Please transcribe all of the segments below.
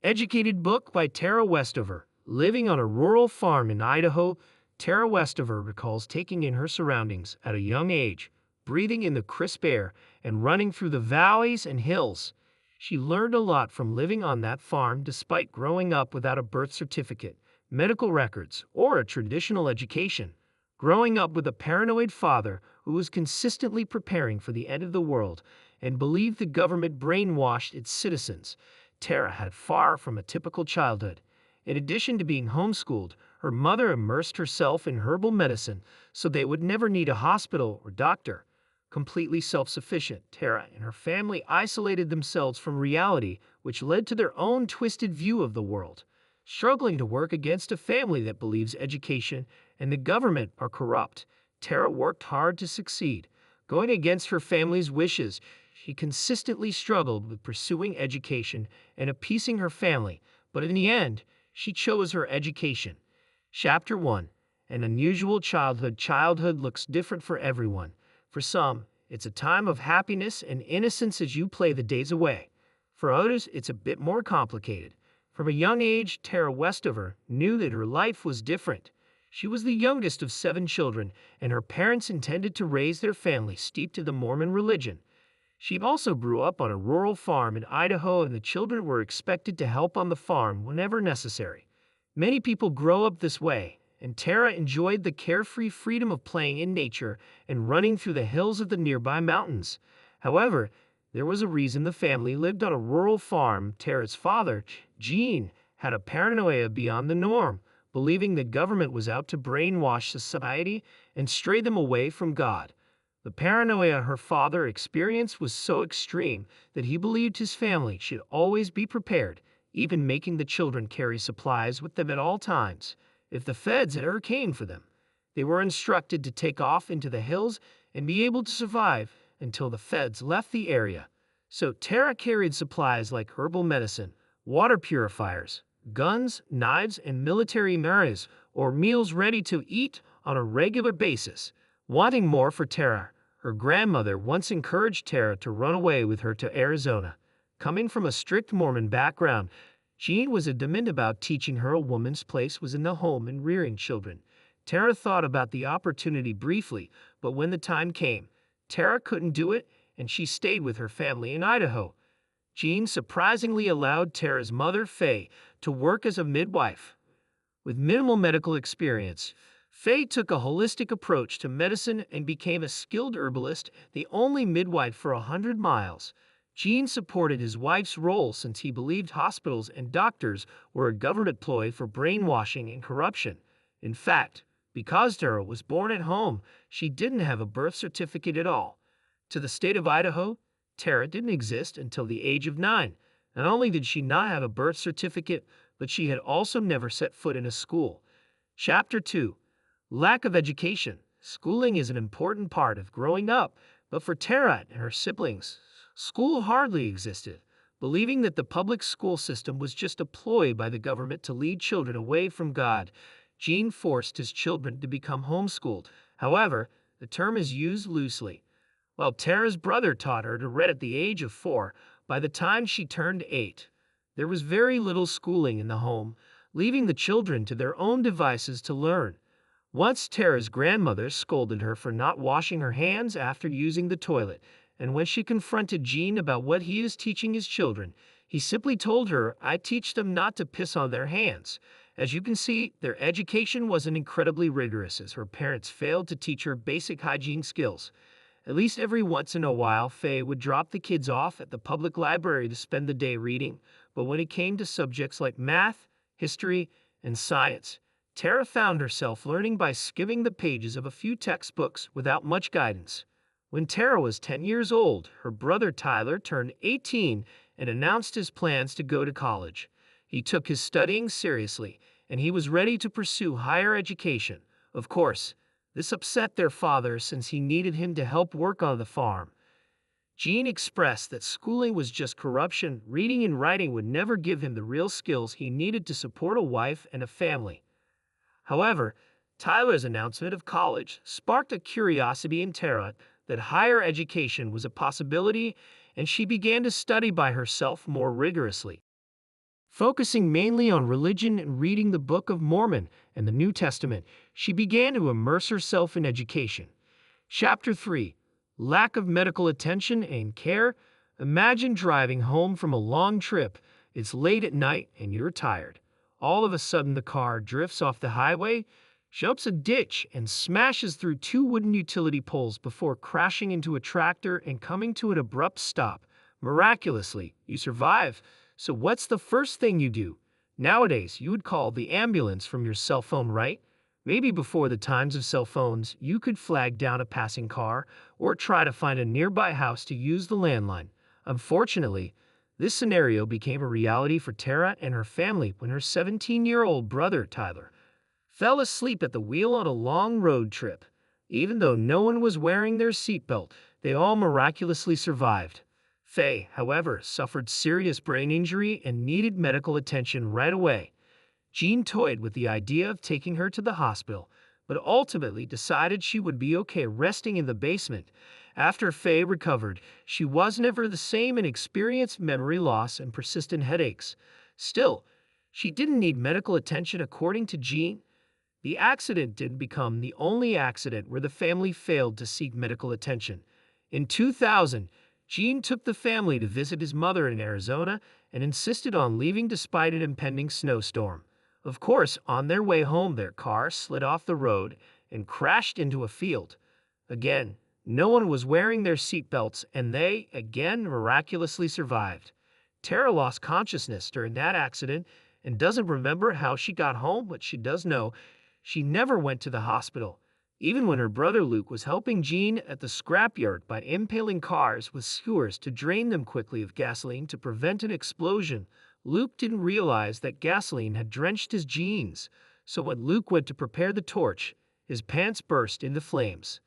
Educated book by Tara Westover. Living on a rural farm in Idaho, Tara Westover recalls taking in her surroundings at a young age, breathing in the crisp air and running through the valleys and hills. She learned a lot from living on that farm despite growing up without a birth certificate, medical records, or a traditional education. Growing up with a paranoid father who was consistently preparing for the end of the world and believed the government brainwashed its citizens, Tara had far from a typical childhood. In addition to being homeschooled, her mother immersed herself in herbal medicine so they would never need a hospital or doctor. Completely self sufficient, Tara and her family isolated themselves from reality, which led to their own twisted view of the world. Struggling to work against a family that believes education and the government are corrupt, Tara worked hard to succeed. Going against her family's wishes, she consistently struggled with pursuing education and appeasing her family, but in the end, she chose her education. Chapter 1. An unusual childhood. Childhood looks different for everyone. For some, it's a time of happiness and innocence as you play the days away. For others, it's a bit more complicated. From a young age, Tara Westover knew that her life was different. She was the youngest of 7 children, and her parents intended to raise their family steeped in the Mormon religion. She also grew up on a rural farm in Idaho, and the children were expected to help on the farm whenever necessary. Many people grow up this way, and Tara enjoyed the carefree freedom of playing in nature and running through the hills of the nearby mountains. However, there was a reason the family lived on a rural farm. Tara's father, Gene, had a paranoia beyond the norm, believing the government was out to brainwash society and stray them away from God. The paranoia her father experienced was so extreme that he believed his family should always be prepared, even making the children carry supplies with them at all times. If the feds ever came for them, they were instructed to take off into the hills and be able to survive until the feds left the area. So Tara carried supplies like herbal medicine, water purifiers, guns, knives, and military mares, or meals ready to eat on a regular basis. Wanting more for Tara, her grandmother once encouraged Tara to run away with her to Arizona. Coming from a strict Mormon background, Jean was adamant about teaching her a woman's place was in the home and rearing children. Tara thought about the opportunity briefly, but when the time came, Tara couldn't do it, and she stayed with her family in Idaho. Jean surprisingly allowed Tara's mother, Faye, to work as a midwife. With minimal medical experience, Faye took a holistic approach to medicine and became a skilled herbalist, the only midwife for 100 miles. Gene supported his wife's role since he believed hospitals and doctors were a government ploy for brainwashing and corruption. In fact, because Tara was born at home, she didn't have a birth certificate at all. To the state of Idaho, Tara didn't exist until the age of 9. Not only did she not have a birth certificate, but she had also never set foot in a school. Chapter 2. Lack of education. Schooling is an important part of growing up, but for Tara and her siblings, school hardly existed. Believing that the public school system was just a ploy by the government to lead children away from God, Gene forced his children to become homeschooled. However, the term is used loosely. While Tara's brother taught her to read at the age of 4, by the time she turned 8, there was very little schooling in the home, leaving the children to their own devices to learn. Once Tara's grandmother scolded her for not washing her hands after using the toilet, and when she confronted Gene about what he is teaching his children, he simply told her, "I teach them not to piss on their hands." As you can see, their education wasn't incredibly rigorous as her parents failed to teach her basic hygiene skills. At least every once in a while, Faye would drop the kids off at the public library to spend the day reading, but when it came to subjects like math, history, and science, Tara found herself learning by skimming the pages of a few textbooks without much guidance. When Tara was 10 years old, her brother Tyler turned 18 and announced his plans to go to college. He took his studying seriously, and he was ready to pursue higher education. Of course, this upset their father since he needed him to help work on the farm. Gene expressed that schooling was just corruption. Reading and writing would never give him the real skills he needed to support a wife and a family. However, Tyler's announcement of college sparked a curiosity in Tara that higher education was a possibility, and she began to study by herself more rigorously. Focusing mainly on religion and reading the Book of Mormon and the New Testament, she began to immerse herself in education. Chapter 3. Lack of medical attention and care. Imagine driving home from a long trip. It's late at night and you're tired. All of a sudden, the car drifts off the highway, jumps a ditch, and smashes through two wooden utility poles before crashing into a tractor and coming to an abrupt stop. Miraculously, you survive. So, what's the first thing you do? Nowadays, you would call the ambulance from your cell phone, right? Maybe before the times of cell phones, you could flag down a passing car or try to find a nearby house to use the landline. Unfortunately, this scenario became a reality for Tara and her family when her 17-year-old brother, Tyler, fell asleep at the wheel on a long road trip. Even though no one was wearing their seatbelt, they all miraculously survived. Faye, however, suffered serious brain injury and needed medical attention right away. Jean toyed with the idea of taking her to the hospital, but ultimately decided she would be okay resting in the basement. After Faye recovered, she was never the same and experienced memory loss and persistent headaches. Still, she didn't need medical attention according to Jean. The accident didn't become the only accident where the family failed to seek medical attention. In 2000, Jean took the family to visit his mother in Arizona and insisted on leaving despite an impending snowstorm. Of course, on their way home, their car slid off the road and crashed into a field. Again, no one was wearing their seatbelts, and they, again, miraculously survived. Tara lost consciousness during that accident and doesn't remember how she got home, but she does know she never went to the hospital. Even when her brother Luke was helping Jean at the scrapyard by impaling cars with skewers to drain them quickly of gasoline to prevent an explosion, Luke didn't realize that gasoline had drenched his jeans, so when Luke went to prepare the torch, his pants burst into flames.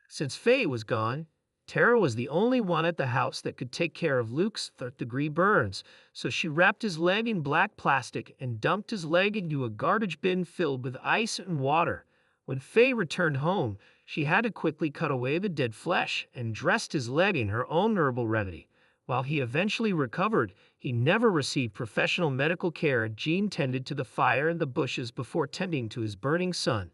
Since Faye was gone, Tara was the only one at the house that could take care of Luke's third-degree burns, so she wrapped his leg in black plastic and dumped his leg into a garbage bin filled with ice and water. When Faye returned home, she had to quickly cut away the dead flesh and dressed his leg in her own herbal remedy. While he eventually recovered, he never received professional medical care. Jean tended to the fire and the bushes before tending to his burning son.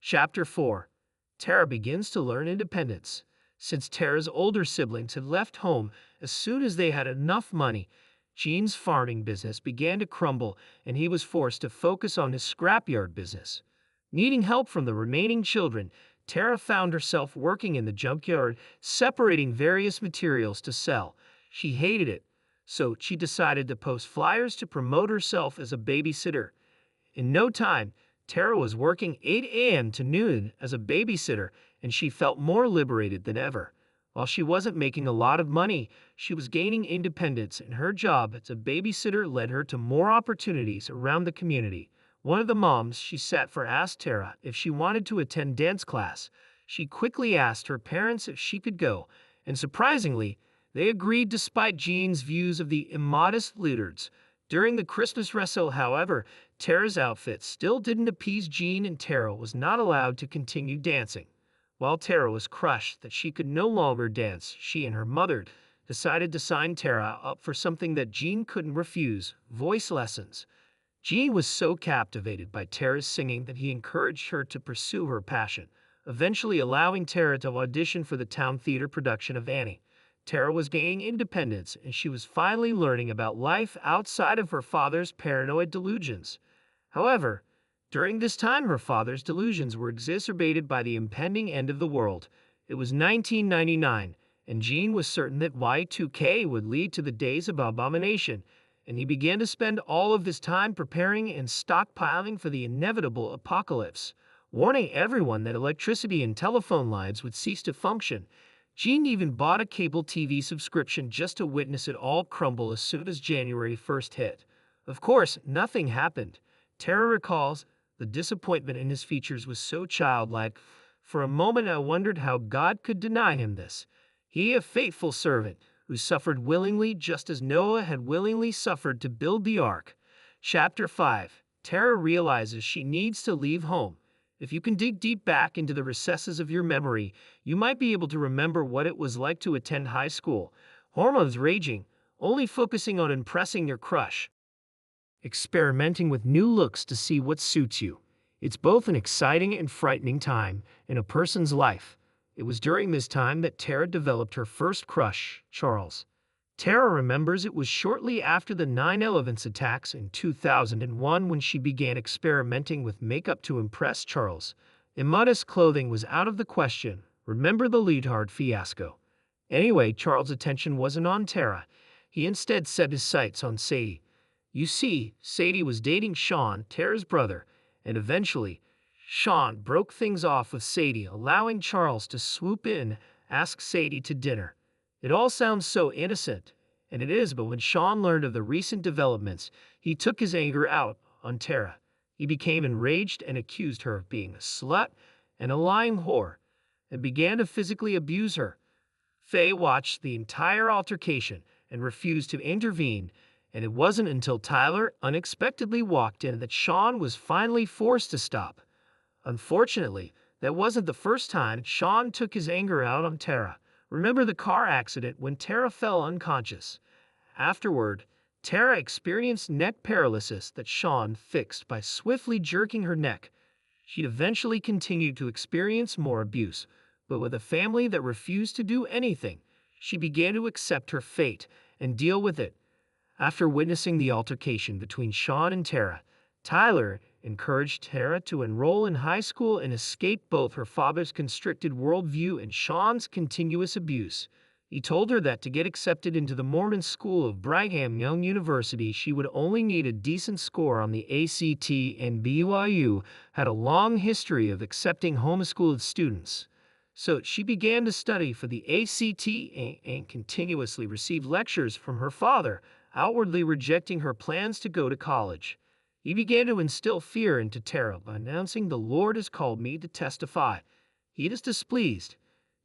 Chapter 4. Tara begins to learn independence. Since Tara's older siblings had left home as soon as they had enough money, Jean's farming business began to crumble and he was forced to focus on his scrapyard business. Needing help from the remaining children, Tara found herself working in the junkyard, separating various materials to sell. She hated it, so she decided to post flyers to promote herself as a babysitter. In no time, Tara was working 8 a.m. to noon as a babysitter, and she felt more liberated than ever. While she wasn't making a lot of money, she was gaining independence, and her job as a babysitter led her to more opportunities around the community. One of the moms she sat for asked Tara if she wanted to attend dance class. She quickly asked her parents if she could go, and surprisingly, they agreed despite Jean's views of the immodest Lutherds. During the Christmas wrestle, however, Tara's outfit still didn't appease Jean and Tara was not allowed to continue dancing. While Tara was crushed that she could no longer dance, she and her mother decided to sign Tara up for something that Jean couldn't refuse: voice lessons. Jean was so captivated by Tara's singing that he encouraged her to pursue her passion, eventually allowing Tara to audition for the town theater production of Annie. Tara was gaining independence, and she was finally learning about life outside of her father's paranoid delusions. However, during this time, her father's delusions were exacerbated by the impending end of the world. It was 1999, and Jean was certain that Y2K would lead to the days of abomination, and he began to spend all of this time preparing and stockpiling for the inevitable apocalypse, warning everyone that electricity and telephone lines would cease to function. Jean even bought a cable TV subscription just to witness it all crumble as soon as January 1st hit. Of course, nothing happened. Tara recalls, the disappointment in his features was so childlike. For a moment I wondered how God could deny him this. He, a faithful servant, who suffered willingly just as Noah had willingly suffered to build the ark. Chapter 5. Tara realizes she needs to leave home. If you can dig deep back into the recesses of your memory, you might be able to remember what it was like to attend high school. Hormones raging, only focusing on impressing your crush. experimenting with new looks to see what suits you. It's both an exciting and frightening time in a person's life. It was during this time that Tara developed her first crush, Charles. Tara remembers it was shortly after the 9/11 attacks in 2001 when she began experimenting with makeup to impress Charles. Immodest clothing was out of the question. Remember the leotard fiasco? Anyway, Charles' attention wasn't on Tara. He instead set his sights on Sadie. You see, Sadie was dating Sean, Tara's brother, and eventually, Sean broke things off with Sadie, allowing Charles to swoop in, ask Sadie to dinner. It all sounds so innocent, and it is, but when Sean learned of the recent developments, he took his anger out on Tara. He became enraged and accused her of being a slut and a lying whore, and began to physically abuse her. Faye watched the entire altercation and refused to intervene, and it wasn't until Tyler unexpectedly walked in that Sean was finally forced to stop. Unfortunately, that wasn't the first time Sean took his anger out on Tara. Remember the car accident when Tara fell unconscious? Afterward, Tara experienced neck paralysis that Sean fixed by swiftly jerking her neck. She eventually continued to experience more abuse, but with a family that refused to do anything, she began to accept her fate and deal with it. After witnessing the altercation between Sean and Tara, Tyler encouraged Tara to enroll in high school and escape both her father's constricted worldview and Sean's continuous abuse. He told her that to get accepted into the Mormon school of Brigham Young University, she would only need a decent score on the ACT, and BYU had a long history of accepting homeschooled students. So she began to study for the ACT and continuously received lectures from her father, outwardly rejecting her plans to go to college. He began to instill fear into Tara by announcing, "The Lord has called me to testify. He is displeased.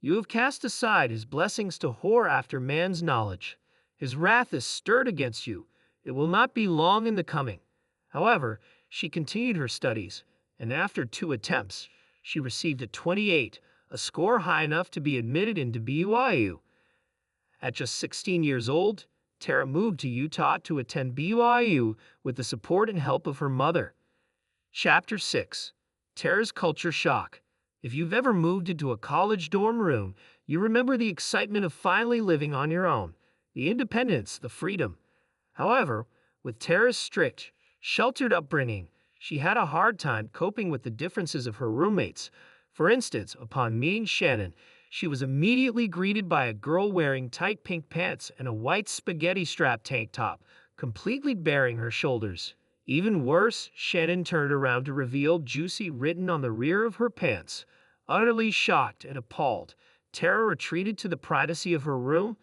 You have cast aside his blessings to whore after man's knowledge. His wrath is stirred against you. It will not be long in the coming." However, she continued her studies, and after 2 attempts, she received a 28, a score high enough to be admitted into BYU. At just 16 years old, Tara moved to Utah to attend BYU with the support and help of her mother. Chapter 6. Tara's Culture Shock. If you've ever moved into a college dorm room, you remember the excitement of finally living on your own, the independence, the freedom. However, with Tara's strict, sheltered upbringing, she had a hard time coping with the differences of her roommates. For instance, upon meeting Shannon, she was immediately greeted by a girl wearing tight pink pants and a white spaghetti-strap tank top, completely baring her shoulders. Even worse, Shannon turned around to reveal "Juicy" written on the rear of her pants. Utterly shocked and appalled, Tara retreated to the privacy of her room.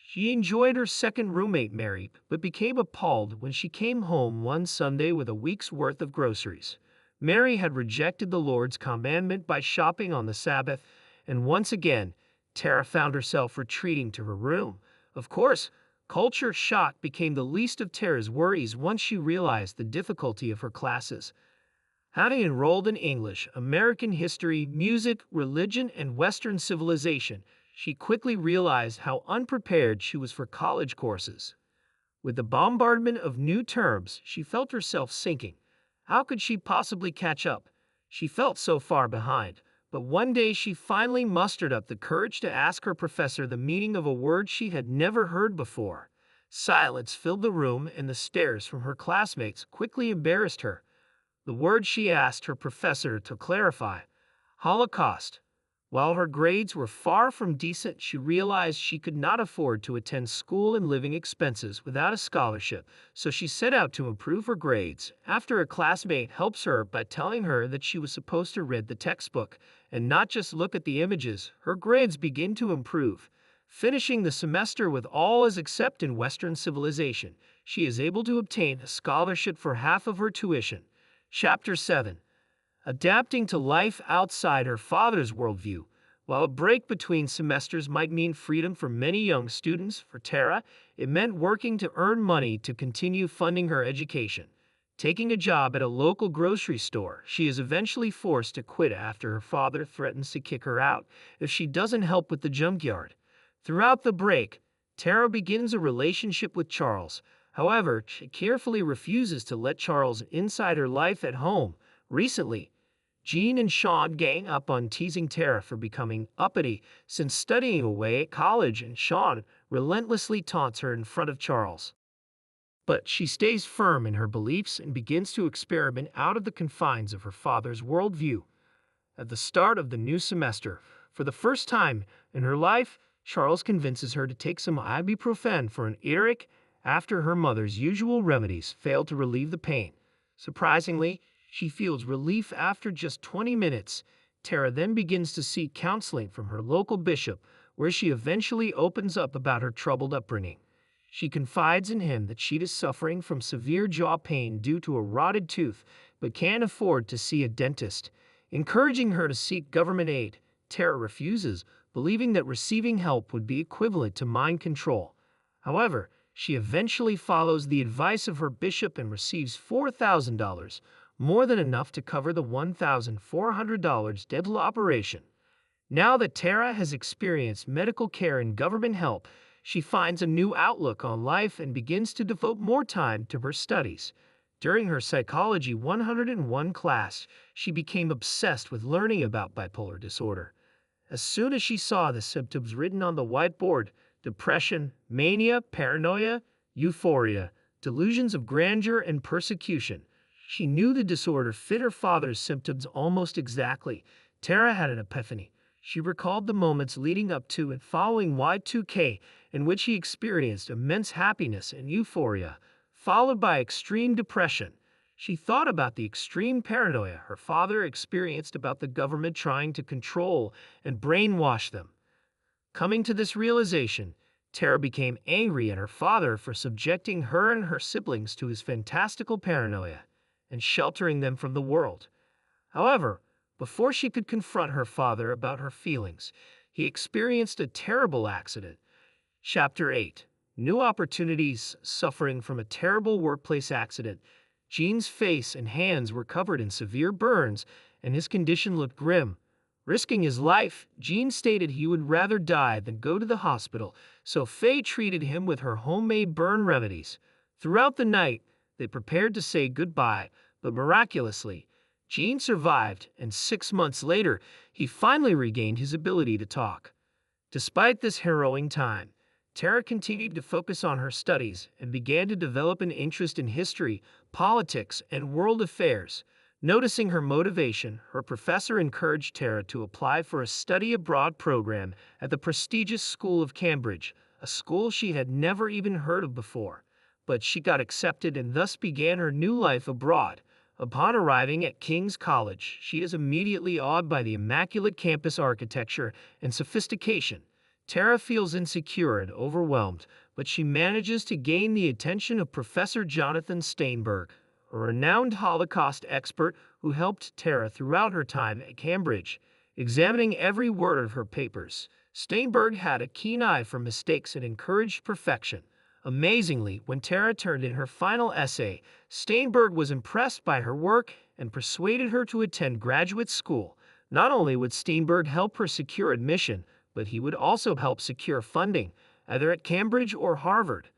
She enjoyed her second roommate, Mary, but became appalled when she came home one Sunday with a week's worth of groceries. Mary had rejected the Lord's commandment by shopping on the Sabbath, and once again, Tara found herself retreating to her room. Of course, culture shock became the least of Tara's worries once she realized the difficulty of her classes. Having enrolled in English, American history, music, religion, and Western civilization, she quickly realized how unprepared she was for college courses. With the bombardment of new terms, she felt herself sinking. How could she possibly catch up? She felt so far behind. But one day she finally mustered up the courage to ask her professor the meaning of a word she had never heard before. Silence filled the room, and the stares from her classmates quickly embarrassed her. The word she asked her professor to clarify: Holocaust. While her grades were far from decent, she realized she could not afford to attend school and living expenses without a scholarship, so she set out to improve her grades. After a classmate helps her by telling her that she was supposed to read the textbook and not just look at the images, her grades begin to improve. Finishing the semester with all as accept in Western civilization, she is able to obtain a scholarship for half of her tuition. Chapter 7. Adapting to life outside her father's worldview. While a break between semesters might mean freedom for many young students, for Tara, it meant working to earn money to continue funding her education. Taking a job at a local grocery store, she is eventually forced to quit after her father threatens to kick her out if she doesn't help with the junkyard. Throughout the break, Tara begins a relationship with Charles, However, she carefully refuses to let Charles inside her life at home. Recently, Jean and Sean gang up on teasing Tara for becoming uppity since studying away at college, and Sean relentlessly taunts her in front of Charles. But she stays firm in her beliefs and begins to experiment out of the confines of her father's worldview. At the start of the new semester, for the first time in her life, Charles convinces her to take some ibuprofen for an earache after her mother's usual remedies failed to relieve the pain. Surprisingly, she feels relief after just 20 minutes. Tara then begins to seek counseling from her local bishop, where she eventually opens up about her troubled upbringing. She confides in him that she is suffering from severe jaw pain due to a rotted tooth, but can't afford to see a dentist. Encouraging her to seek government aid, Tara refuses, believing that receiving help would be equivalent to mind control. However, she eventually follows the advice of her bishop and receives $4,000, more than enough to cover the $1,400 dental operation. Now that Tara has experienced medical care and government help, she finds a new outlook on life and begins to devote more time to her studies. During her Psychology 101 class, she became obsessed with learning about bipolar disorder. As soon as she saw the symptoms written on the whiteboard, depression, mania, paranoia, euphoria, delusions of grandeur, and persecution, she knew the disorder fit her father's symptoms almost exactly. Tara had an epiphany. She recalled the moments leading up to and following Y2K in which he experienced immense happiness and euphoria, followed by extreme depression. She thought about the extreme paranoia her father experienced about the government trying to control and brainwash them. Coming to this realization, Tara became angry at her father for subjecting her and her siblings to his fantastical paranoia and sheltering them from the world. However, before she could confront her father about her feelings, he experienced a terrible accident. Chapter 8. New Opportunities. Suffering from a terrible workplace accident, Gene's face and hands were covered in severe burns, and his condition looked grim. Risking his life, Gene stated he would rather die than go to the hospital, so Faye treated him with her homemade burn remedies. Throughout the night, they prepared to say goodbye, but miraculously, Gene survived, and 6 months later, he finally regained his ability to talk. Despite this harrowing time, Tara continued to focus on her studies and began to develop an interest in history, politics, and world affairs. Noticing her motivation, her professor encouraged Tara to apply for a study abroad program at the prestigious School of Cambridge, a school she had never even heard of before. But she got accepted and thus began her new life abroad. Upon arriving at King's College, she is immediately awed by the immaculate campus architecture and sophistication. Tara feels insecure and overwhelmed, but she manages to gain the attention of Professor Jonathan Steinberg, a renowned Holocaust expert who helped Tara throughout her time at Cambridge. Examining every word of her papers, Steinberg had a keen eye for mistakes and encouraged perfection. Amazingly, when Tara turned in her final essay, Steinberg was impressed by her work and persuaded her to attend graduate school. Not only would Steinberg help her secure admission, but he would also help secure funding, either at Cambridge or Harvard.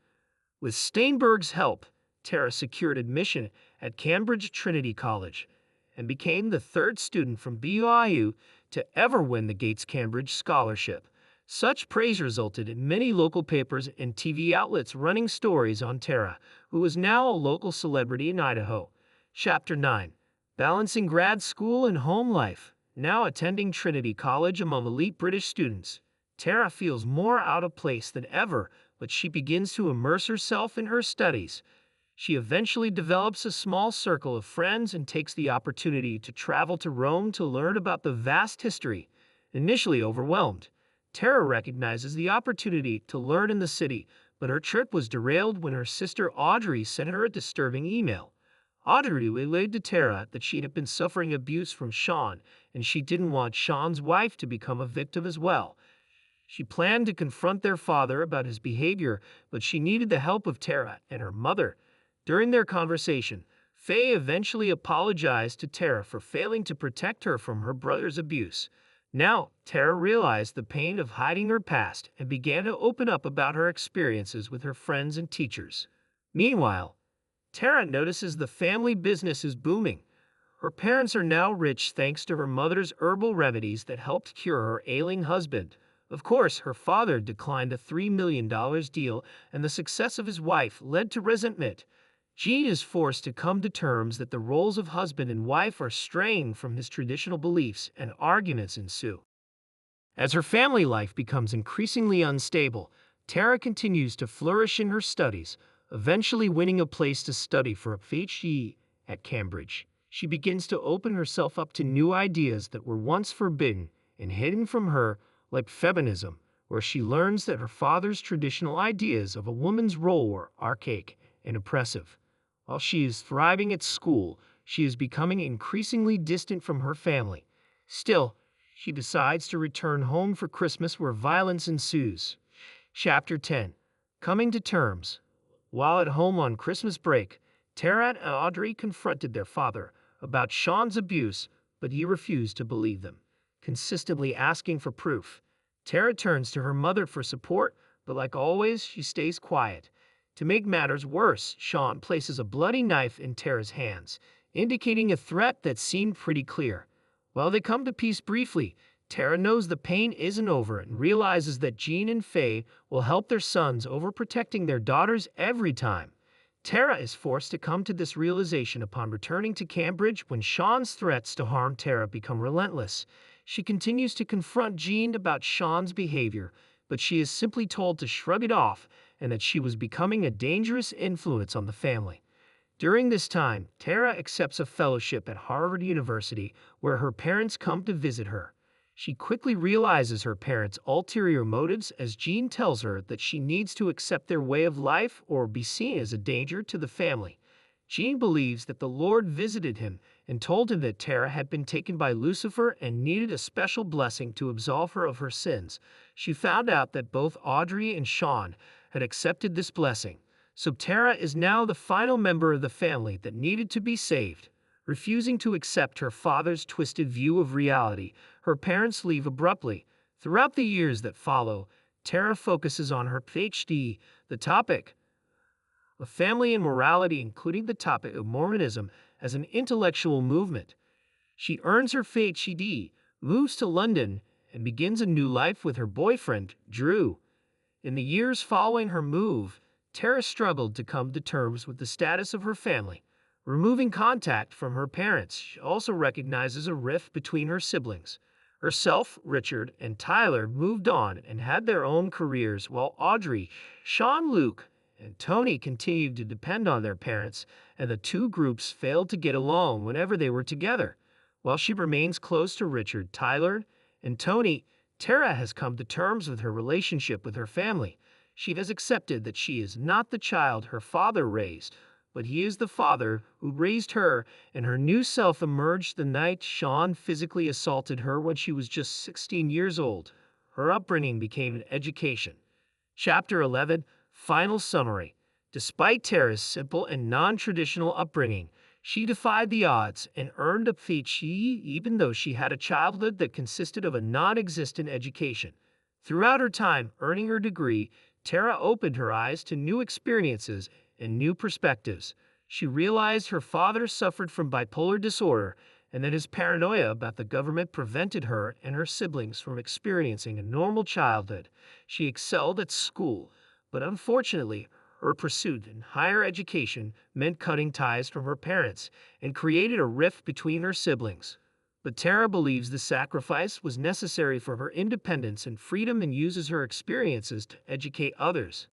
With Steinberg's help, Tara secured admission at Cambridge Trinity College and became the third student from BYU to ever win the Gates Cambridge Scholarship. Such praise resulted in many local papers and TV outlets running stories on Tara, who is now a local celebrity in Idaho. Chapter 9. Balancing grad school and home life. Now attending Trinity College among elite British students, Tara feels more out of place than ever, but she begins to immerse herself in her studies. She eventually develops a small circle of friends and takes the opportunity to travel to Rome to learn about the vast history. Initially overwhelmed, Tara recognizes the opportunity to learn in the city, but her trip was derailed when her sister Audrey sent her a disturbing email. Audrey relayed to Tara that she had been suffering abuse from Sean, and she didn't want Sean's wife to become a victim as well. She planned to confront their father about his behavior, but she needed the help of Tara and her mother. During their conversation, Faye eventually apologized to Tara for failing to protect her from her brother's abuse. Now, Tara realized the pain of hiding her past and began to open up about her experiences with her friends and teachers. Meanwhile, Tara notices the family business is booming. Her parents are now rich thanks to her mother's herbal remedies that helped cure her ailing husband. Of course, her father declined a $3 million deal, and the success of his wife led to resentment. Jean is forced to come to terms that the roles of husband and wife are straying from his traditional beliefs, and arguments ensue. As her family life becomes increasingly unstable, Tara continues to flourish in her studies, eventually winning a place to study for a PhD at Cambridge. She begins to open herself up to new ideas that were once forbidden and hidden from her, like feminism, where she learns that her father's traditional ideas of a woman's role were archaic and oppressive. While she is thriving at school, she is becoming increasingly distant from her family. Still, she decides to return home for Christmas where violence ensues. Chapter 10. Coming to Terms. While at home on Christmas break, Tara and Audrey confronted their father about Sean's abuse, but he refused to believe them, consistently asking for proof. Tara turns to her mother for support, but like always, she stays quiet. To make matters worse, Sean places a bloody knife in Tara's hands, indicating a threat that seemed pretty clear. While they come to peace briefly, Tara knows the pain isn't over and realizes that Jean and Faye will help their sons overprotecting their daughters every time. Tara is forced to come to this realization upon returning to Cambridge when Sean's threats to harm Tara become relentless. She continues to confront Jean about Sean's behavior, but she is simply told to shrug it off and that she was becoming a dangerous influence on the family. During this time, Tara accepts a fellowship at Harvard University where her parents come to visit her. She quickly realizes her parents' ulterior motives as Jean tells her that she needs to accept their way of life or be seen as a danger to the family. Jean believes that the Lord visited him and told him that Tara had been taken by Lucifer and needed a special blessing to absolve her of her sins. She found out that both Audrey and Sean had accepted this blessing, so Tara is now the final member of the family that needed to be saved. Refusing to accept her father's twisted view of reality, her parents leave abruptly. Throughout the years that follow, Tara focuses on her PhD, the topic of family and morality, including the topic of Mormonism as an intellectual movement. She earns her PhD, moves to London, and begins a new life with her boyfriend, Drew. In the years following her move, Tara struggled to come to terms with the status of her family. Removing contact from her parents, she also recognizes a rift between her siblings. Herself, Richard, and Tyler moved on and had their own careers, while Audrey, Sean, Luke, and Tony continued to depend on their parents, and the two groups failed to get along whenever they were together. While she remains close to Richard, Tyler, and Tony, Tara has come to terms with her relationship with her family. She has accepted that she is not the child her father raised, but he is the father who raised her, and her new self emerged the night Sean physically assaulted her when she was just 16 years old. Her upbringing became an education. Chapter 11. Final Summary. Despite Tara's simple and non-traditional upbringing, she defied the odds and earned a PhD even though she had a childhood that consisted of a non-existent education. Throughout her time earning her degree, Tara opened her eyes to new experiences and new perspectives. She realized her father suffered from bipolar disorder and that his paranoia about the government prevented her and her siblings from experiencing a normal childhood. She excelled at school, but unfortunately, her pursuit in higher education meant cutting ties from her parents and created a rift between her siblings. But Tara believes the sacrifice was necessary for her independence and freedom and uses her experiences to educate others.